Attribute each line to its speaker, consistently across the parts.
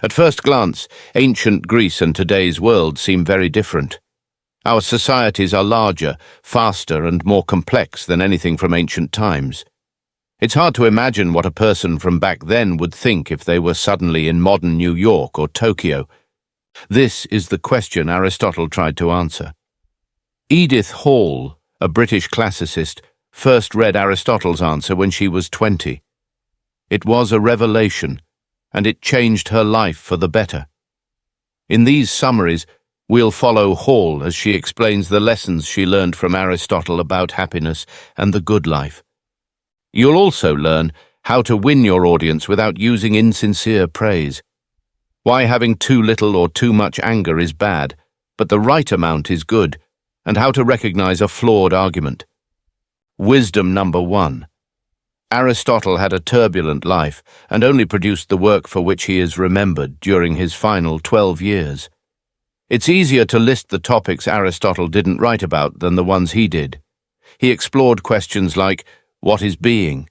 Speaker 1: At first glance, ancient Greece and today's world seem very different. Our societies are larger, faster, and more complex than anything from ancient times. It's hard to imagine what a person from back then would think if they were suddenly in modern New York or Tokyo. This is the question Aristotle tried to answer. Edith Hall, a British classicist, first read Aristotle's answer when she was 20. It was a revelation, and it changed her life for the better. In these summaries, we'll follow Hall as she explains the lessons she learned from Aristotle about happiness and the good life. You'll also learn how to win your audience without using insincere praise, why having too little or too much anger is bad, but the right amount is good, and how to recognize a flawed argument. Wisdom number 1. Aristotle had a turbulent life and only produced the work for which he is remembered during his final 12 years. It's easier to list the topics Aristotle didn't write about than the ones he did. He explored questions like, what is being?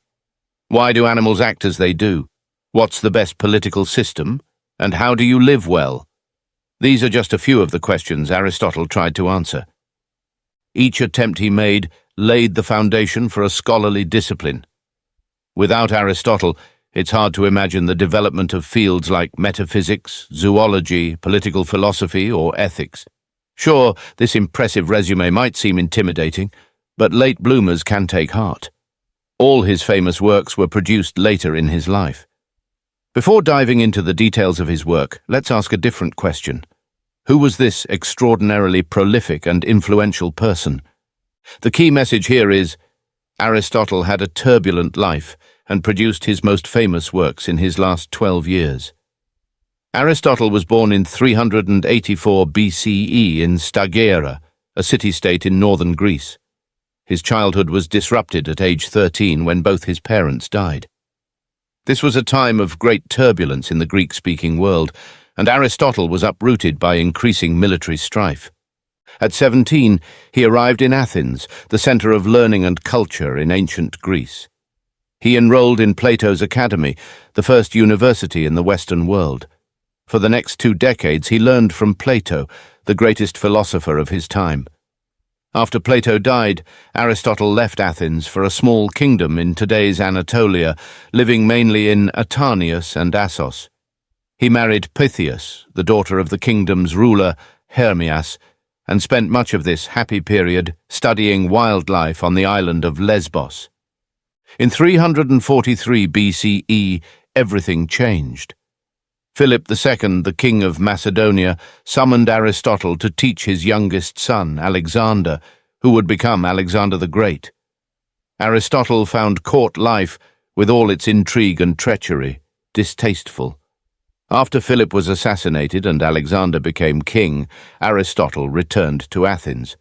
Speaker 1: Why do animals act as they do? What's the best political system? And how do you live well? These are just a few of the questions Aristotle tried to answer. Each attempt he made laid the foundation for a scholarly discipline. Without Aristotle, it's hard to imagine the development of fields like metaphysics, zoology, political philosophy, or ethics. Sure, this impressive resume might seem intimidating, but late bloomers can take heart. All his famous works were produced later in his life. Before diving into the details of his work, let's ask a different question. Who was this extraordinarily prolific and influential person? The key message here is, Aristotle had a turbulent life and produced his most famous works in his last 12 years. Aristotle was born in 384 BCE in Stagira, a city-state in northern Greece. His childhood was disrupted at age 13 when both his parents died. This was a time of great turbulence in the Greek-speaking world, and Aristotle was uprooted by increasing military strife. At 17, he arrived in Athens, the center of learning and culture in ancient Greece. He enrolled in Plato's Academy, the first university in the Western world. For the next 2 decades, he learned from Plato, the greatest philosopher of his time. After Plato died, Aristotle left Athens for a small kingdom in today's Anatolia, living mainly in Atanius and Assos. He married Pythias, the daughter of the kingdom's ruler, Hermias, and spent much of this happy period studying wildlife on the island of Lesbos. In 343 BCE, everything changed. Philip II, the king of Macedonia, summoned Aristotle to teach his youngest son, Alexander, who would become Alexander the Great. Aristotle found court life, with all its intrigue and treachery, distasteful. After Philip was assassinated and Alexander became king, Aristotle returned to Athens.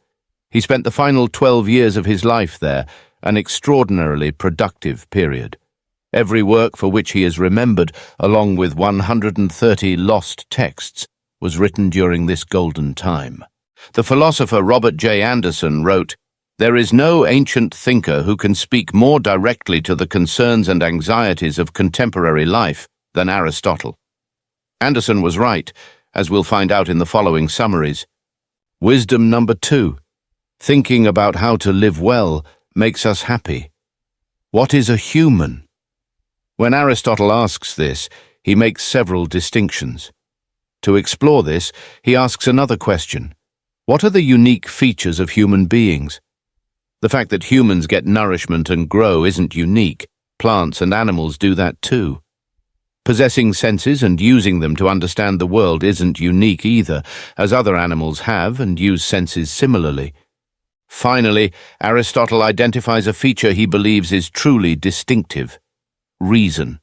Speaker 1: He spent the final 12 years of his life there, an extraordinarily productive period. Every work for which he is remembered, along with 130 lost texts, was written during this golden time. The philosopher Robert J. Anderson wrote, "There is no ancient thinker who can speak more directly to the concerns and anxieties of contemporary life than Aristotle." Anderson was right, as we'll find out in the following summaries. Wisdom number 2. Thinking about how to live well makes us happy. What is a human? When Aristotle asks this, he makes several distinctions. To explore this, he asks another question. What are the unique features of human beings? The fact that humans get nourishment and grow isn't unique. Plants and animals do that too. Possessing senses and using them to understand the world isn't unique either, as other animals have and use senses similarly. Finally, Aristotle identifies a feature he believes is truly distinctive: reason.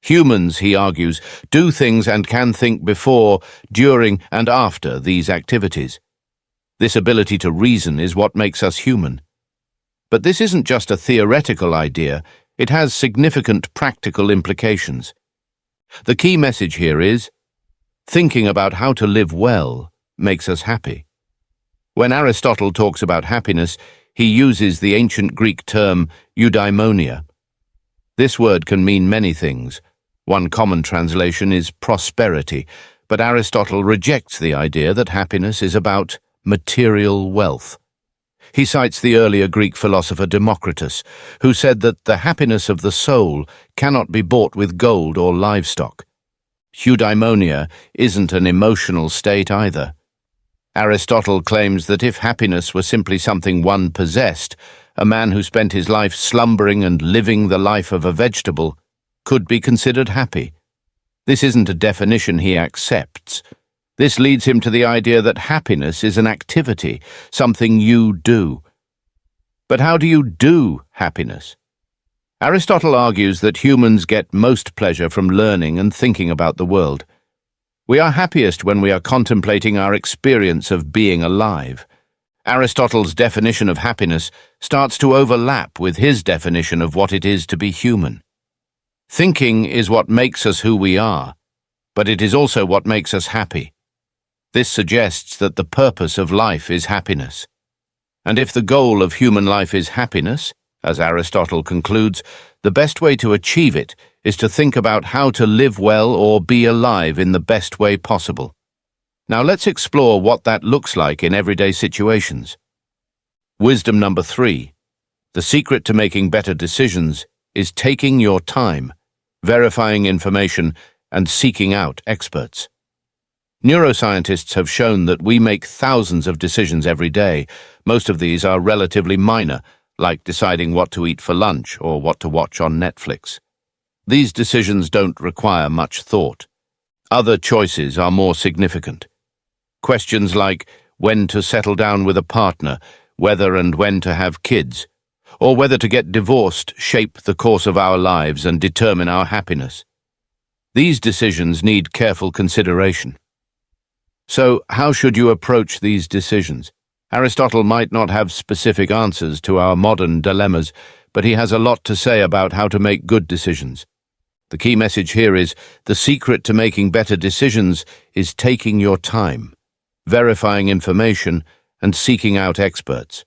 Speaker 1: Humans, he argues, do things and can think before, during, and after these activities. This ability to reason is what makes us human. But this isn't just a theoretical idea, it has significant practical implications. The key message here is, thinking about how to live well makes us happy. When Aristotle talks about happiness, he uses the ancient Greek term eudaimonia. This word can mean many things. One common translation is prosperity, but Aristotle rejects the idea that happiness is about material wealth. He cites the earlier Greek philosopher Democritus, who said that the happiness of the soul cannot be bought with gold or livestock. Eudaimonia isn't an emotional state either. Aristotle claims that if happiness were simply something one possessed, a man who spent his life slumbering and living the life of a vegetable could be considered happy. This isn't a definition he accepts. This leads him to the idea that happiness is an activity, something you do. But how do you do happiness? Aristotle argues that humans get most pleasure from learning and thinking about the world. We are happiest when we are contemplating our experience of being alive. Aristotle's definition of happiness starts to overlap with his definition of what it is to be human. Thinking is what makes us who we are, but it is also what makes us happy. This suggests that the purpose of life is happiness. And if the goal of human life is happiness, as Aristotle concludes, the best way to achieve it is to think about how to live well or be alive in the best way possible. Now let's explore what that looks like in everyday situations. Wisdom number 3. The secret to making better decisions is taking your time, verifying information, and seeking out experts. Neuroscientists have shown that we make thousands of decisions every day. Most of these are relatively minor, like deciding what to eat for lunch or what to watch on Netflix. These decisions don't require much thought. Other choices are more significant. Questions like when to settle down with a partner, whether and when to have kids, or whether to get divorced shape the course of our lives and determine our happiness. These decisions need careful consideration. So, how should you approach these decisions? Aristotle might not have specific answers to our modern dilemmas, but he has a lot to say about how to make good decisions. The key message here is, the secret to making better decisions is taking your time, verifying information, and seeking out experts.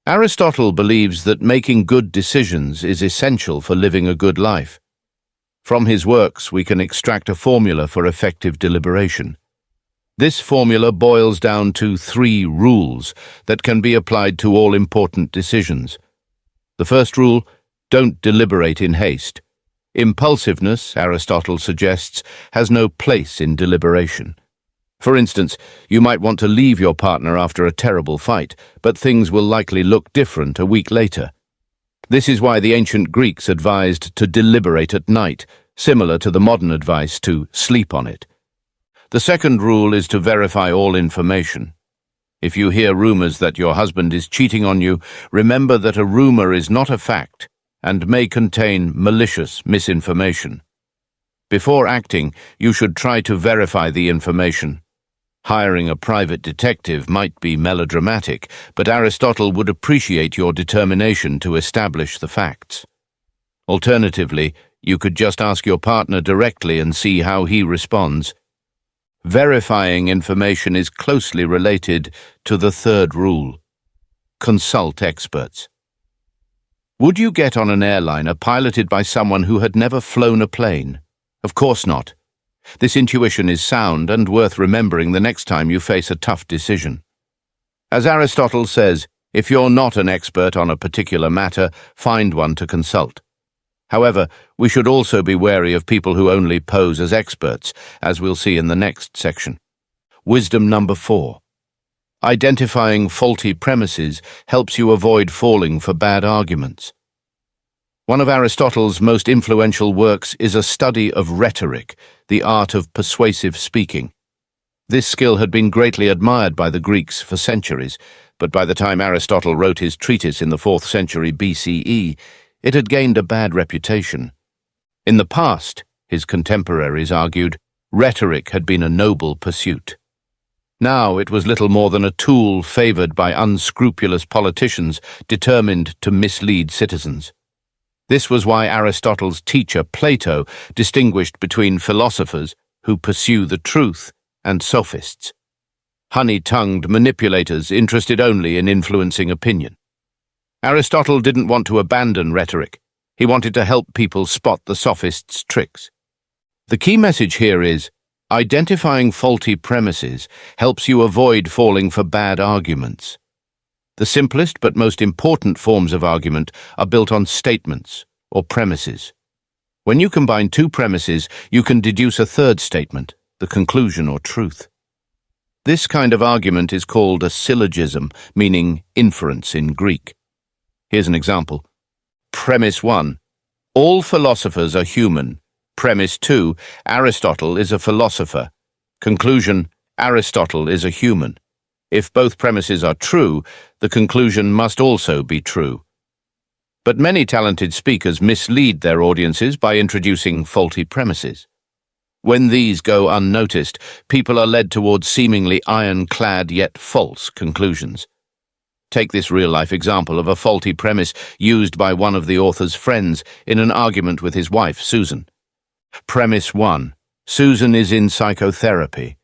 Speaker 1: Aristotle believes that making good decisions is essential for living a good life. From his works, we can extract a formula for effective deliberation. This formula boils down to 3 rules that can be applied to all important decisions. The first rule, don't deliberate in haste. Impulsiveness, Aristotle suggests, has no place in deliberation. For instance, you might want to leave your partner after a terrible fight, but things will likely look different a week later. This is why the ancient Greeks advised to deliberate at night, similar to the modern advice to sleep on it. The second rule is to verify all information. If you hear rumors that your husband is cheating on you, remember that a rumor is not a fact and may contain malicious misinformation. Before acting, you should try to verify the information. Hiring a private detective might be melodramatic, but Aristotle would appreciate your determination to establish the facts. Alternatively, you could just ask your partner directly and see how he responds. Verifying information is closely related to the third rule. Consult experts. Would you get on an airliner piloted by someone who had never flown a plane? Of course not. This intuition is sound and worth remembering the next time you face a tough decision. As Aristotle says, if you're not an expert on a particular matter, find one to consult. However, we should also be wary of people who only pose as experts, as we'll see in the next section. Wisdom number 4. Identifying faulty premises helps you avoid falling for bad arguments. One of Aristotle's most influential works is a study of rhetoric, the art of persuasive speaking. This skill had been greatly admired by the Greeks for centuries, but by the time Aristotle wrote his treatise in the 4th century BCE, it had gained a bad reputation. In the past, his contemporaries argued, rhetoric had been a noble pursuit. Now it was little more than a tool favored by unscrupulous politicians determined to mislead citizens. This was why Aristotle's teacher Plato distinguished between philosophers who pursue the truth and sophists, honey-tongued manipulators interested only in influencing opinion. Aristotle didn't want to abandon rhetoric. He wanted to help people spot the sophist's tricks. The key message here is, identifying faulty premises helps you avoid falling for bad arguments. The simplest but most important forms of argument are built on statements or premises. When you combine two premises, you can deduce a third statement, the conclusion or truth. This kind of argument is called a syllogism, meaning inference in Greek. Here's an example. Premise 1. All philosophers are human. Premise 2. Aristotle is a philosopher. Conclusion. Aristotle is a human. If both premises are true, the conclusion must also be true. But many talented speakers mislead their audiences by introducing faulty premises. When these go unnoticed, people are led towards seemingly ironclad yet false conclusions. Take this real-life example of a faulty premise used by one of the author's friends in an argument with his wife, Susan. Premise 1. Susan is in psychotherapy.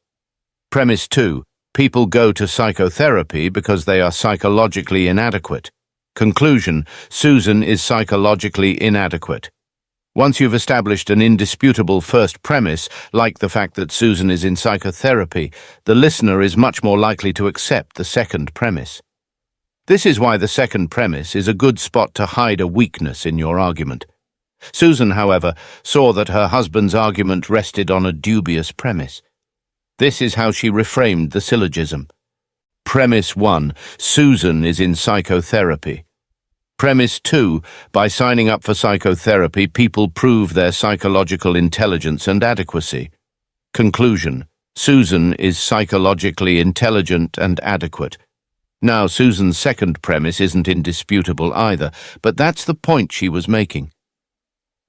Speaker 1: Premise 2. People go to psychotherapy because they are psychologically inadequate. Conclusion. Susan is psychologically inadequate. Once you've established an indisputable first premise, like the fact that Susan is in psychotherapy, the listener is much more likely to accept the second premise. This is why the second premise is a good spot to hide a weakness in your argument. Susan, however, saw that her husband's argument rested on a dubious premise. This is how she reframed the syllogism. Premise 1. Susan is in psychotherapy. Premise 2. By signing up for psychotherapy, people prove their psychological intelligence and adequacy. Conclusion. Susan is psychologically intelligent and adequate. Now, Susan's second premise isn't indisputable either, but that's the point she was making.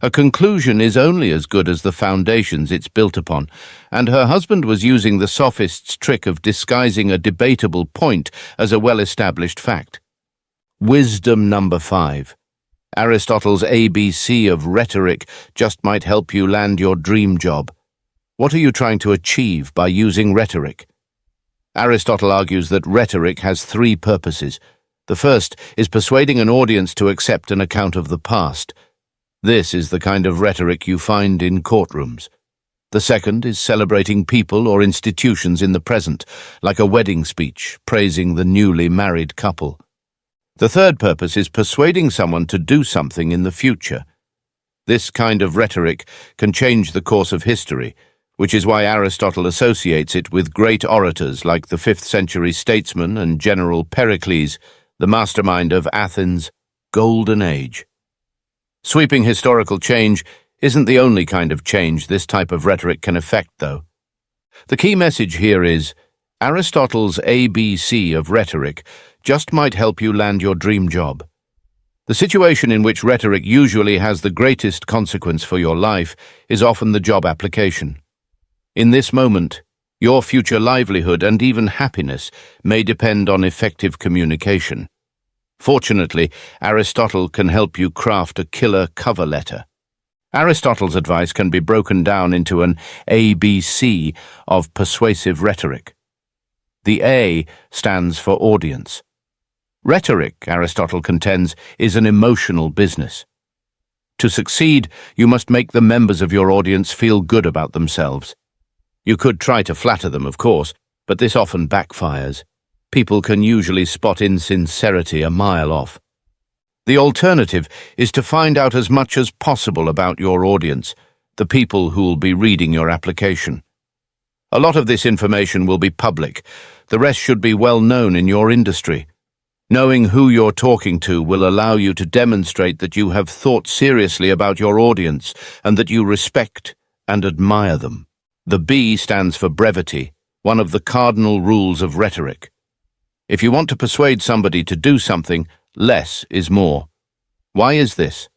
Speaker 1: A conclusion is only as good as the foundations it's built upon, and her husband was using the sophist's trick of disguising a debatable point as a well-established fact. Wisdom number 5. Aristotle's ABC of rhetoric just might help you land your dream job. What are you trying to achieve by using rhetoric? Aristotle argues that rhetoric has 3 purposes. The first is persuading an audience to accept an account of the past. This is the kind of rhetoric you find in courtrooms. The second is celebrating people or institutions in the present, like a wedding speech praising the newly married couple. The third purpose is persuading someone to do something in the future. This kind of rhetoric can change the course of history, which is why Aristotle associates it with great orators like the 5th century statesman and general Pericles, the mastermind of Athens' golden age. Sweeping historical change isn't the only kind of change this type of rhetoric can effect, though. The key message here is, Aristotle's ABC of rhetoric just might help you land your dream job. The situation in which rhetoric usually has the greatest consequence for your life is often the job application. In this moment, your future livelihood and even happiness may depend on effective communication. Fortunately, Aristotle can help you craft a killer cover letter. Aristotle's advice can be broken down into an ABC of persuasive rhetoric. The A stands for audience. Rhetoric, Aristotle contends, is an emotional business. To succeed, you must make the members of your audience feel good about themselves. You could try to flatter them, of course, but this often backfires. People can usually spot insincerity a mile off. The alternative is to find out as much as possible about your audience, the people who will be reading your application. A lot of this information will be public. The rest should be well known in your industry. Knowing who you're talking to will allow you to demonstrate that you have thought seriously about your audience and that you respect and admire them. The B stands for brevity, one of the cardinal rules of rhetoric. If you want to persuade somebody to do something, less is more. Why is this?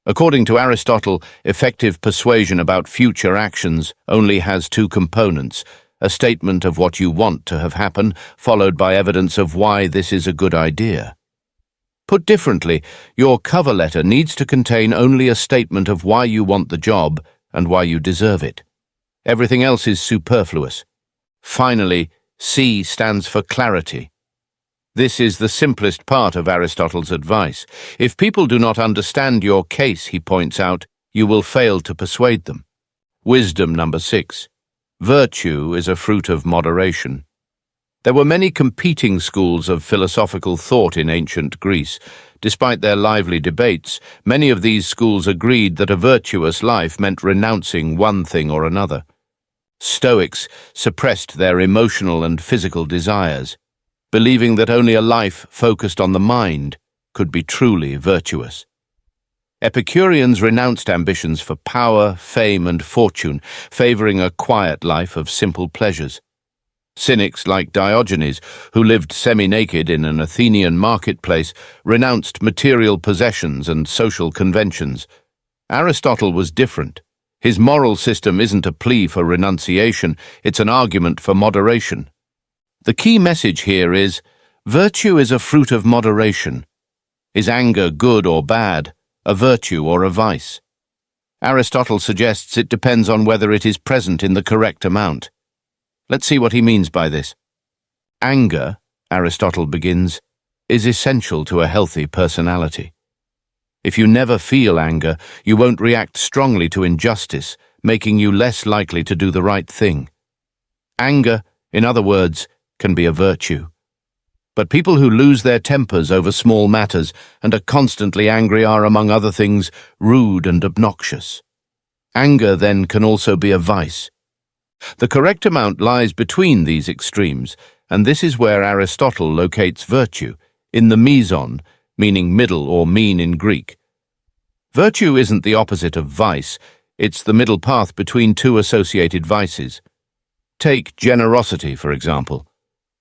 Speaker 1: According to Aristotle, effective persuasion about future actions only has 2 components: a statement of what you want to have happen, followed by evidence of why this is a good idea. Put differently, your cover letter needs to contain only a statement of why you want the job and why you deserve it. Everything else is superfluous. Finally, C stands for clarity. This is the simplest part of Aristotle's advice. If people do not understand your case, he points out, you will fail to persuade them. Wisdom number 6. Virtue is a fruit of moderation. There were many competing schools of philosophical thought in ancient Greece. Despite their lively debates, many of these schools agreed that a virtuous life meant renouncing one thing or another. Stoics suppressed their emotional and physical desires, believing that only a life focused on the mind could be truly virtuous. Epicureans renounced ambitions for power, fame, and fortune, favoring a quiet life of simple pleasures. Cynics like Diogenes, who lived semi-naked in an Athenian marketplace, renounced material possessions and social conventions. Aristotle was different. His moral system isn't a plea for renunciation, it's an argument for moderation. The key message here is, virtue is a fruit of moderation. Is anger good or bad, a virtue or a vice? Aristotle suggests it depends on whether it is present in the correct amount. Let's see what he means by this. Anger, Aristotle begins, is essential to a healthy personality. If you never feel anger, you won't react strongly to injustice, making you less likely to do the right thing. Anger, in other words, can be a virtue. But people who lose their tempers over small matters and are constantly angry are, among other things, rude and obnoxious. Anger, then, can also be a vice. The correct amount lies between these extremes, and this is where Aristotle locates virtue, in the meson, meaning middle or mean in Greek. Virtue isn't the opposite of vice, it's the middle path between two associated vices. Take generosity, for example.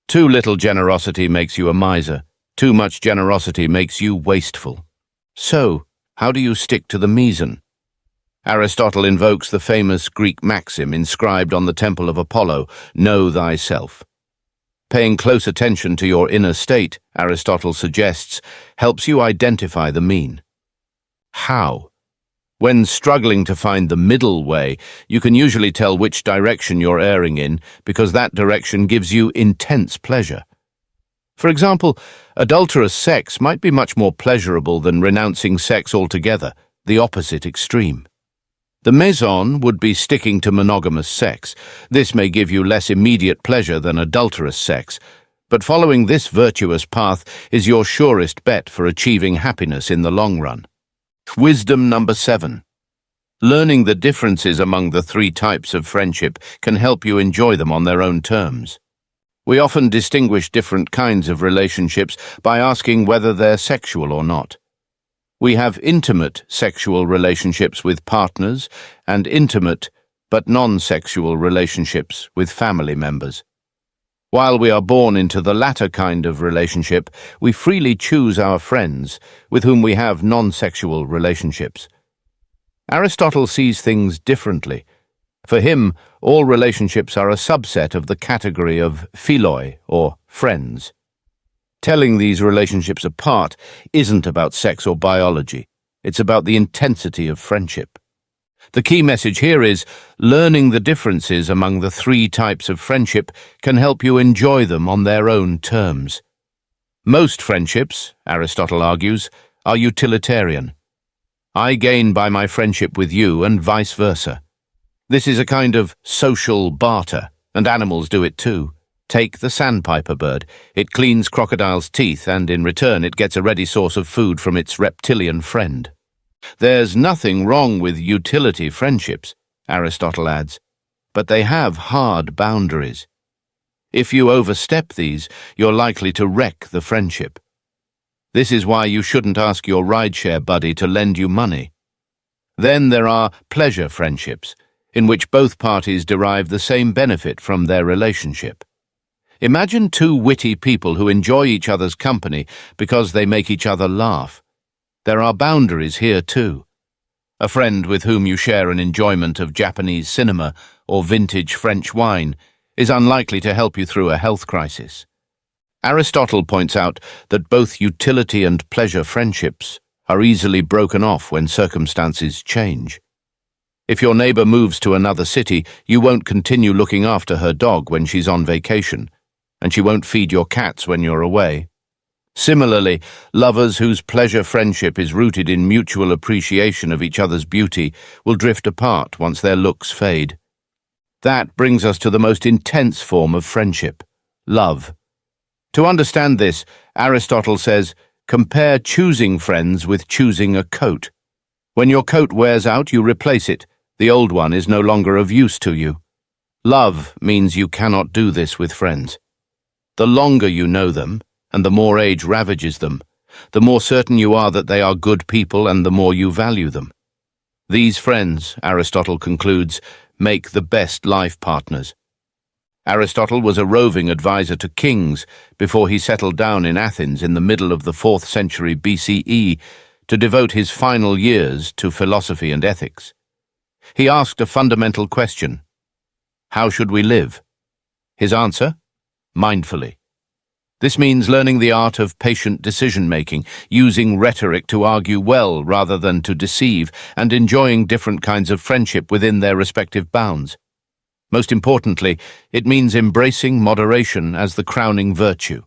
Speaker 1: Too little generosity makes you a miser. Too much generosity makes you wasteful. So, how do you stick to the meson? Aristotle invokes the famous Greek maxim inscribed on the temple of Apollo, know thyself. Paying close attention to your inner state, Aristotle suggests, helps you identify the mean. How? When struggling to find the middle way, you can usually tell which direction you're erring in because that direction gives you intense pleasure. For example, adulterous sex might be much more pleasurable than renouncing sex altogether, the opposite extreme. The meson would be sticking to monogamous sex. This may give you less immediate pleasure than adulterous sex, but following this virtuous path is your surest bet for achieving happiness in the long run. Wisdom number 7. Learning the differences among the 3 types of friendship can help you enjoy them on their own terms. We often distinguish different kinds of relationships by asking whether they're sexual or not. We have intimate sexual relationships with partners and intimate but non-sexual relationships with family members. While we are born into the latter kind of relationship, we freely choose our friends with whom we have non-sexual relationships. Aristotle sees things differently. For him, all relationships are a subset of the category of philoi, or friends. Telling these relationships apart isn't about sex or biology. It's about the intensity of friendship. The key message here is, learning the differences among the 3 types of friendship can help you enjoy them on their own terms. Most friendships, Aristotle argues, are utilitarian. I gain by my friendship with you and vice versa. This is a kind of social barter, and animals do it too. Take the sandpiper bird. It cleans crocodiles' teeth, and in return it gets a ready source of food from its reptilian friend. There's nothing wrong with utility friendships, Aristotle adds, but they have hard boundaries. If you overstep these, you're likely to wreck the friendship. This is why you shouldn't ask your rideshare buddy to lend you money. Then there are pleasure friendships, in which both parties derive the same benefit from their relationship. Imagine 2 witty people who enjoy each other's company because they make each other laugh. There are boundaries here too. A friend with whom you share an enjoyment of Japanese cinema or vintage French wine is unlikely to help you through a health crisis. Aristotle points out that both utility and pleasure friendships are easily broken off when circumstances change. If your neighbor moves to another city, you won't continue looking after her dog when she's on vacation, and she won't feed your cats when you're away. Similarly, lovers whose pleasure friendship is rooted in mutual appreciation of each other's beauty will drift apart once their looks fade. That brings us to the most intense form of friendship, love. To understand this, Aristotle says, compare choosing friends with choosing a coat. When your coat wears out, you replace it. The old one is no longer of use to you. Love means you cannot do this with friends. The longer you know them, and the more age ravages them, the more certain you are that they are good people and the more you value them. These friends, Aristotle concludes, make the best life partners. Aristotle was a roving advisor to kings before he settled down in Athens in the middle of the 4th century BCE to devote his final years to philosophy and ethics. He asked a fundamental question: how should we live? His answer? Mindfully. This means learning the art of patient decision-making, using rhetoric to argue well rather than to deceive, and enjoying different kinds of friendship within their respective bounds. Most importantly, it means embracing moderation as the crowning virtue.